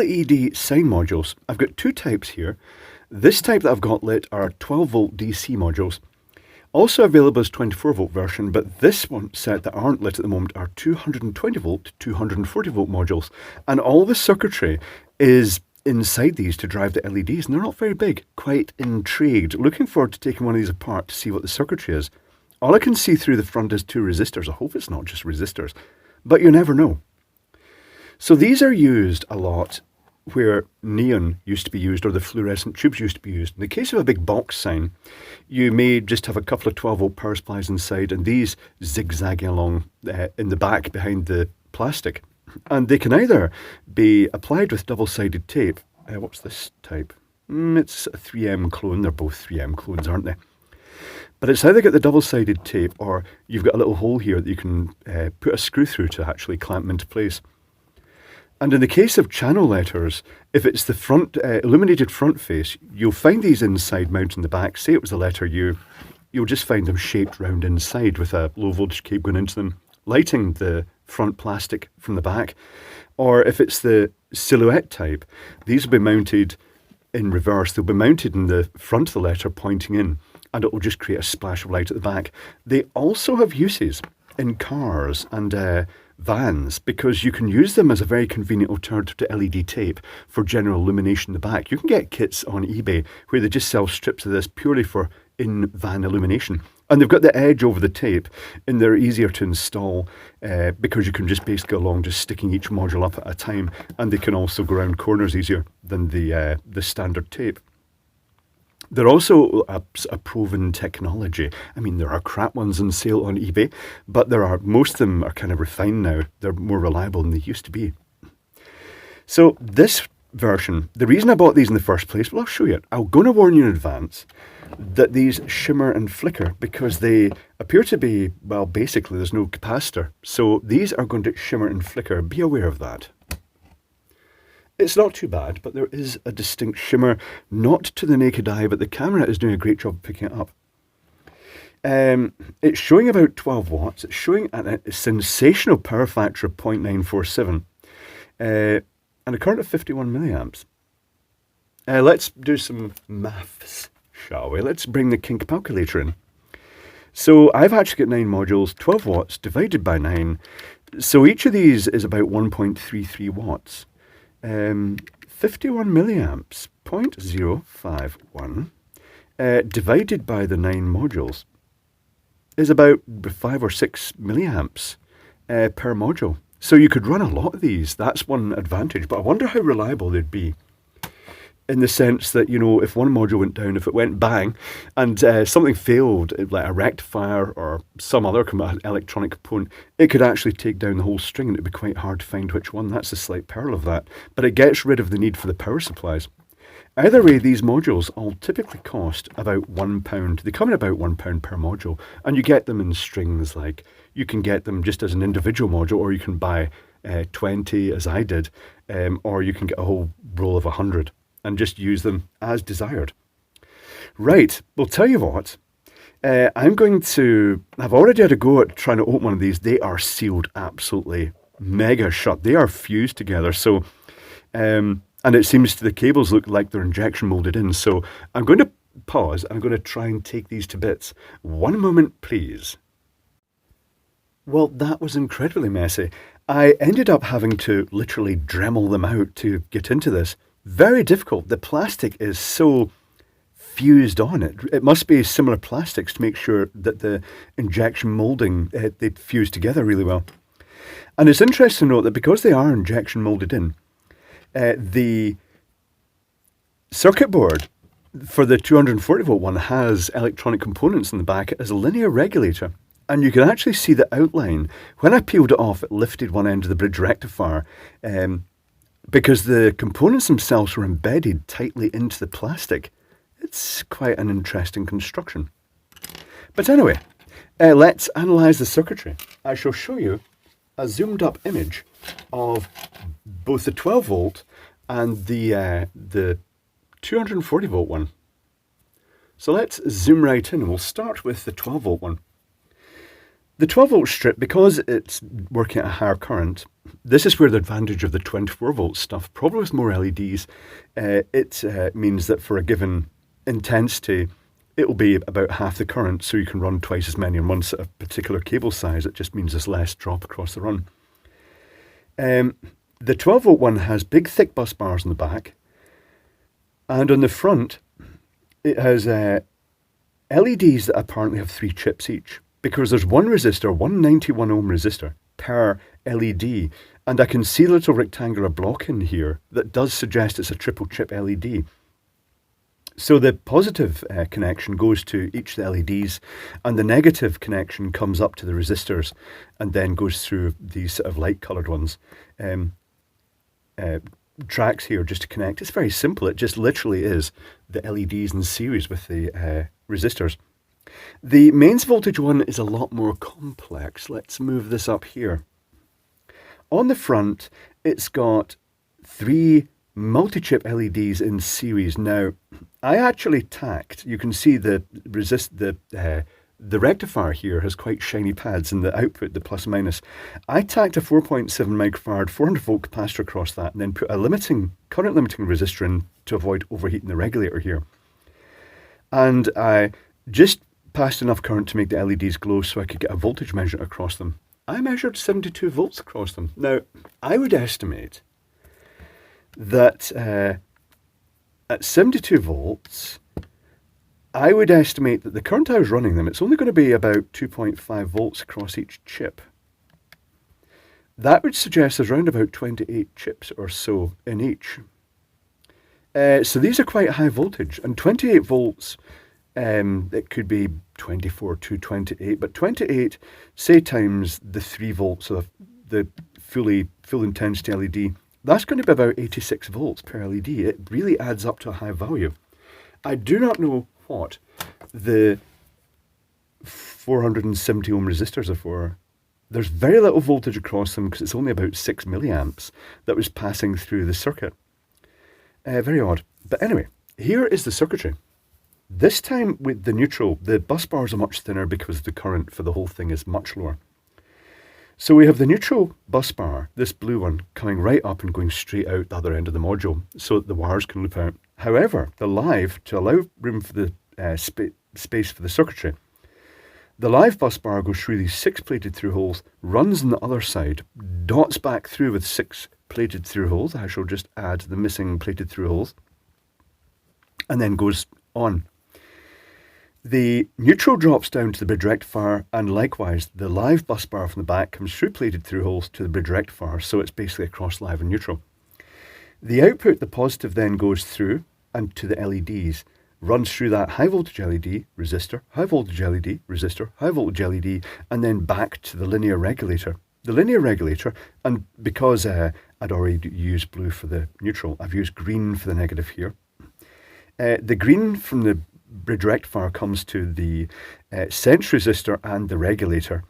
LED sign modules. I've got two types here. This type that I've got lit are 12 volt DC modules. Also available as 24 volt version, but this one set that aren't lit at the moment are 220 volt, 240 volt modules. And all the circuitry is inside these to drive the LEDs, and they're not very big. Quite intrigued. Looking forward to taking one of these apart to see what the circuitry is. All I can see through the front is two resistors. I hope it's not just resistors, but you never know. So these are used a lot where neon used to be used or the fluorescent tubes used to be used. In the case of a big box sign, you may just have a couple of 12 volt power supplies inside and these zigzagging along in the back behind the plastic. And they can either be applied with double-sided tape. What's this type? It's a 3M clone. They're both 3M clones, aren't they? But it's either got the double-sided tape or you've got a little hole here that you can put a screw through to actually clamp them into place. And in the case of channel letters, if it's the front illuminated front face, you'll find these inside mounted in the back. Say it was the letter U, you'll just find them shaped round inside with a low voltage cable going into them, lighting the front plastic from the back. Or if it's the silhouette type, these will be mounted in reverse. They'll be mounted in the front of the letter pointing in, and it will just create a splash of light at the back. They also have uses in cars and vans, because you can use them as a very convenient alternative to LED tape for general illumination in the back. You can get kits on eBay where they just sell strips of this purely for in-van illumination. And they've got the edge over the tape and they're easier to install because you can just basically go along just sticking each module up at a time, and they can also go around corners easier than the standard tape. They're also a proven technology. I mean, there are crap ones on sale on eBay, but most of them are kind of refined now. They're more reliable than they used to be. So this version, the reason I bought these in the first place, well, I'll show you. I'm going to warn you in advance that these shimmer and flicker because they appear to be, well, basically there's no capacitor. So these are going to shimmer and flicker. Be aware of that. It's not too bad, but there is a distinct shimmer, not to the naked eye, but the camera is doing a great job of picking it up. It's showing about 12 watts. It's showing a sensational power factor of 0.947 and a current of 51 milliamps. Let's do some maths, shall we? Let's bring the King calculator in. So I've actually got 9 modules, 12 watts divided by 9. So each of these is about 1.33 watts. 51 milliamps, 0.051, divided by the 9 modules is about 5 or 6 milliamps per module. So you could run a lot of these. That's one advantage, but I wonder how reliable they'd be. In the sense that, you know, if one module went down, if it went bang, and something failed, like a rectifier or some other electronic component, it could actually take down the whole string and it'd be quite hard to find which one. That's the slight peril of that. But it gets rid of the need for the power supplies. Either way, these modules all typically cost about £1. They come in about £1 per module, and you get them in strings. Like, you can get them just as an individual module, or you can buy 20, as I did, or you can get a whole roll of 100. And just use them as desired. Right, well, tell you what, I've already had a go at trying to open one of these. They are sealed absolutely mega shut. They are fused together. So, and it seems the cables look like they're injection molded in. So I'm going to pause. I'm going to try and take these to bits. One moment, please. Well, that was incredibly messy. I ended up having to literally Dremel them out to get into this. Very difficult. The plastic is so fused on it. It must be similar plastics to make sure that the injection molding, they fuse together really well. And it's interesting to note that because they are injection molded in, the circuit board for the 240 volt one has electronic components in the back as a linear regulator. And you can actually see the outline. When I peeled it off, it lifted one end of the bridge rectifier, because the components themselves were embedded tightly into the plastic. It's quite an interesting construction. But anyway, let's analyse the circuitry. I shall show you a zoomed up image of both the 12 volt and the 240 volt one. So let's zoom right in, and we'll start with the 12 volt one. The 12 volt strip, because it's working at a higher current, this is where the advantage of the 24 volt stuff, probably with more LEDs, it means that for a given intensity, it will be about half the current, so you can run twice as many on one sort of particular cable size. It just means there's less drop across the run. The 12 volt one has big thick bus bars on the back, and on the front it has LEDs that apparently have 3 chips each, because there's one resistor, one 91 ohm resistor per LED, and I can see a little rectangular block in here that does suggest it's a triple chip LED. So the positive connection goes to each of the LEDs, and the negative connection comes up to the resistors and then goes through these sort of light coloured ones. Tracks here just to connect. It's very simple. It just literally is the LEDs in series with the resistors. The mains voltage one is a lot more complex. Let's move this up here. On the front, it's got 3 multi-chip LEDs in series. Now, I actually tacked, you can see the rectifier here has quite shiny pads in the output, the plus minus. I tacked a 4.7 microfarad 400 volt capacitor across that and then put a current limiting resistor in to avoid overheating the regulator here. And I just passed enough current to make the LEDs glow so I could get a voltage measurement across them. I measured 72 volts across them. Now, I would estimate that at 72 volts, I would estimate that the current I was running them, it's only going to be about 2.5 volts across each chip. That would suggest there's around about 28 chips or so in each. So these are quite high voltage, and 28 volts, it could be 24 to 28, but 28, say times the 3 volts of the full intensity LED, that's going to be about 86 volts per LED. It really adds up to a high value. I do not know what the 470 ohm resistors are for. There's very little voltage across them because it's only about 6 milliamps that was passing through the circuit. Very odd. But anyway, here is the circuitry. This time with the neutral, the bus bars are much thinner because the current for the whole thing is much lower. So we have the neutral bus bar, this blue one, coming right up and going straight out the other end of the module so that the wires can loop out. However, the live, to allow room for the space for the circuitry, the live bus bar goes through these 6 plated through holes, runs on the other side, dots back through with 6 plated through holes. I shall just add the missing plated through holes, and then goes on. The neutral drops down to the bridge rectifier, and likewise the live bus bar from the back comes through plated through holes to the bridge rectifier, so it's basically across live and neutral. The output, the positive, then goes through and to the LEDs, runs through that high voltage LED, resistor, high voltage LED, resistor, high voltage LED, and then back to the linear regulator. The linear regulator, and because I'd already used blue for the neutral, I've used green for the negative here. The green from the bridge rectifier comes to the sense resistor and the regulator,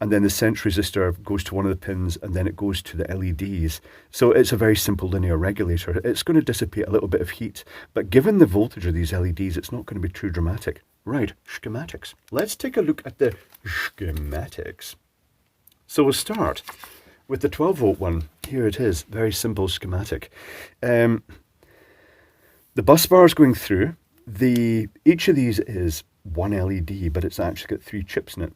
and then the sense resistor goes to one of the pins, and then it goes to the LEDs. So it's a very simple linear regulator. It's going to dissipate a little bit of heat, but given the voltage of these LEDs, it's not going to be too dramatic. Right, schematics. Let's take a look at the schematics. So we'll start with the 12 volt one. Here it is, very simple schematic. The bus bar is going through. Each of these is one LED, but it's actually got 3 chips in it.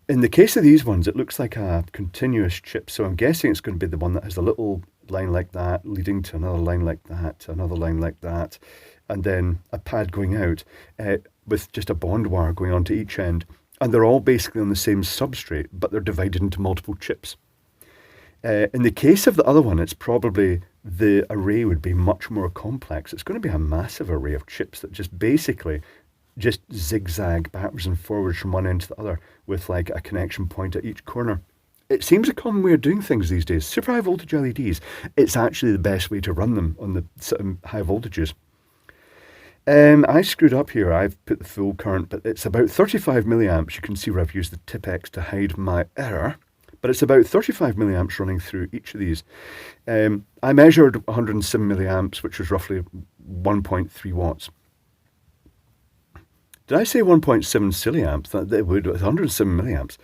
In the case of these ones, it looks like a continuous chip, so I'm guessing it's going to be the one that has a little line like that, leading to another line like that, another line like that, and then a pad going out with just a bond wire going onto each end. And they're all basically on the same substrate, but they're divided into multiple chips. In the case of the other one, it's probably the array would be much more complex. It's going to be a massive array of chips that just basically just zigzag backwards and forwards from one end to the other with like a connection point at each corner. It seems a common way of doing things these days. Super high voltage LEDs, it's actually the best way to run them on the high voltages. I screwed up here. I've put the full current, but it's about 35 milliamps. You can see where I've used the tip-X to hide my error. But it's about 35 milliamps running through each of these. I measured 107 milliamps, which was roughly 1.3 watts. Did I say 1.7 milliamps? That it would, 107 milliamps.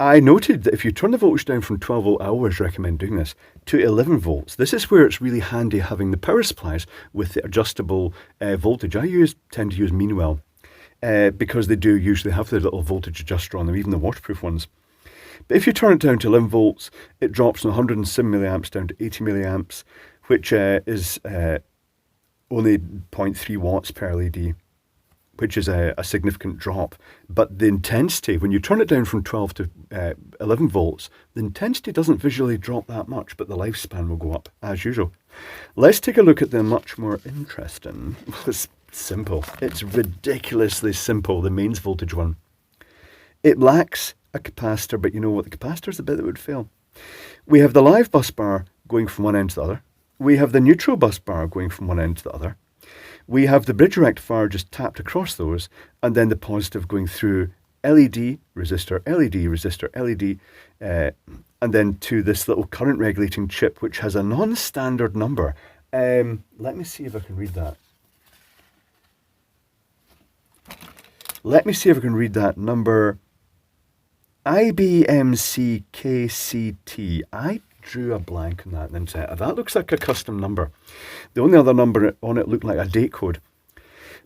I noted that if you turn the voltage down from 12 volt, I always recommend doing this, to 11 volts. This is where it's really handy having the power supplies with the adjustable voltage. I tend to use Meanwell because they do usually have the little voltage adjuster on them, even the waterproof ones. But if you turn it down to 11 volts, it drops from 107 milliamps down to 80 milliamps, which is only 0.3 watts per LED, which is a significant drop. But the intensity, when you turn it down from 12 to 11 volts, the intensity doesn't visually drop that much, but the lifespan will go up as usual. Let's take a look at the much more interesting. It's simple. It's ridiculously simple, the mains voltage one. It lacks a capacitor, but you know what? The capacitor is the bit that would fail. We have the live bus bar going from one end to the other. We have the neutral bus bar going from one end to the other. We have the bridge rectifier just tapped across those, and then the positive going through LED, resistor, LED, resistor, LED, and then to this little current regulating chip, which has a non-standard number. Let me see if I can read that. Let me see if I can read that number. IBMCKCT. I drew a blank on that and then that looks like a custom number. The only other number on it looked like a date code.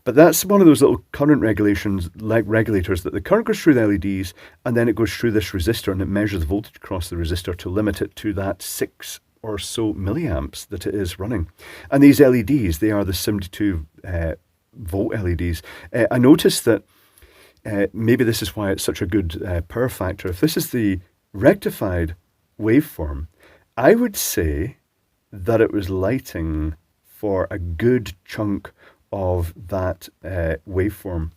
But that's one of those little current regulations, like regulators, that the current goes through the LEDs and then it goes through this resistor and it measures the voltage across the resistor to limit it to that 6 or so milliamps that it is running. And these LEDs, they are the 72 volt LEDs. I noticed that maybe this is why it's such a good power factor. If this is the rectified waveform, I would say that it was lighting for a good chunk of that waveform.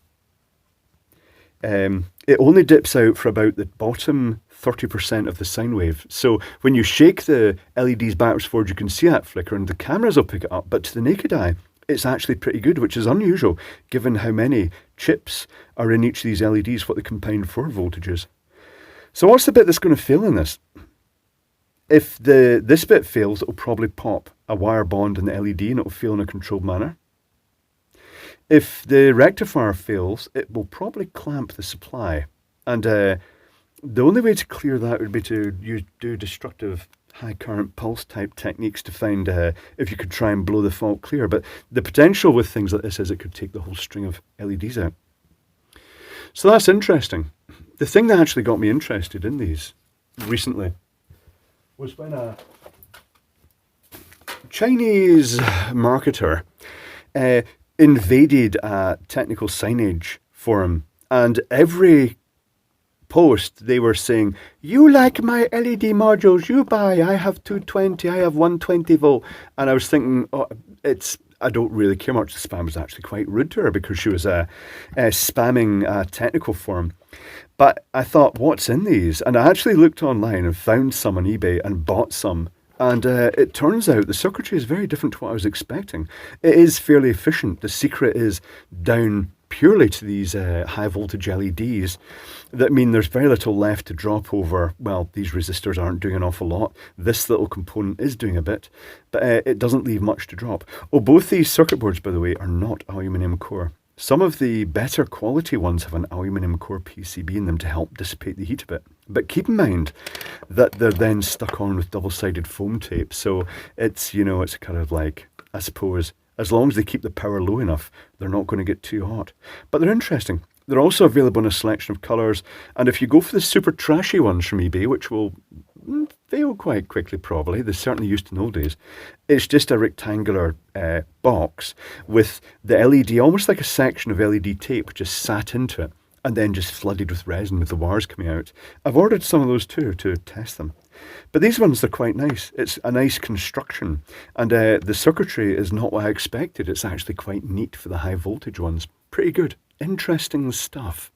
It only dips out for about the bottom 30% of the sine wave. So when you shake the LEDs backwards forward, you can see that flicker and the cameras will pick it up. But to the naked eye, it's actually pretty good, which is unusual given how many chips are in each of these LEDs, what the combined forward voltage is. So what's the bit that's going to fail in this? If this bit fails, it'll probably pop a wire bond in the LED and it'll fail in a controlled manner. If the rectifier fails, it will probably clamp the supply. And the only way to clear that would be to do destructive high current pulse type techniques to find if you could try and blow the fault clear. But the potential with things like this is it could take the whole string of LEDs out. So that's interesting. The thing that actually got me interested in these recently was when a Chinese marketer invaded a technical signage forum, and every post they were saying, "You like my LED modules, you buy, I have 220, I have 120 volt." And I was thinking, I don't really care much. The spam was actually quite rude to her because she was spamming a technical forum. But I thought, what's in these? And I actually looked online and found some on eBay and bought some. And it turns out the circuitry is very different to what I was expecting. It is fairly efficient. The secret is down purely to these high voltage LEDs that mean there's very little left to drop over. Well, these resistors aren't doing an awful lot. This little component is doing a bit, but it doesn't leave much to drop. Oh, both these circuit boards, by the way, are not aluminium core. Some of the better quality ones have an aluminium core PCB in them to help dissipate the heat a bit. But keep in mind that they're then stuck on with double-sided foam tape. So it's, it's kind of like, I suppose, as long as they keep the power low enough, they're not going to get too hot. But they're interesting. They're also available in a selection of colours. And if you go for the super trashy ones from eBay, which will fail quite quickly probably, they certainly used to in old days, it's just a rectangular box with the LED, almost like a section of LED tape just sat into it and then just flooded with resin with the wires coming out. I've ordered some of those too to test them. But these ones are quite nice. It's a nice construction, and the circuitry is not what I expected. It's actually quite neat for the high voltage ones. Pretty good. Interesting stuff.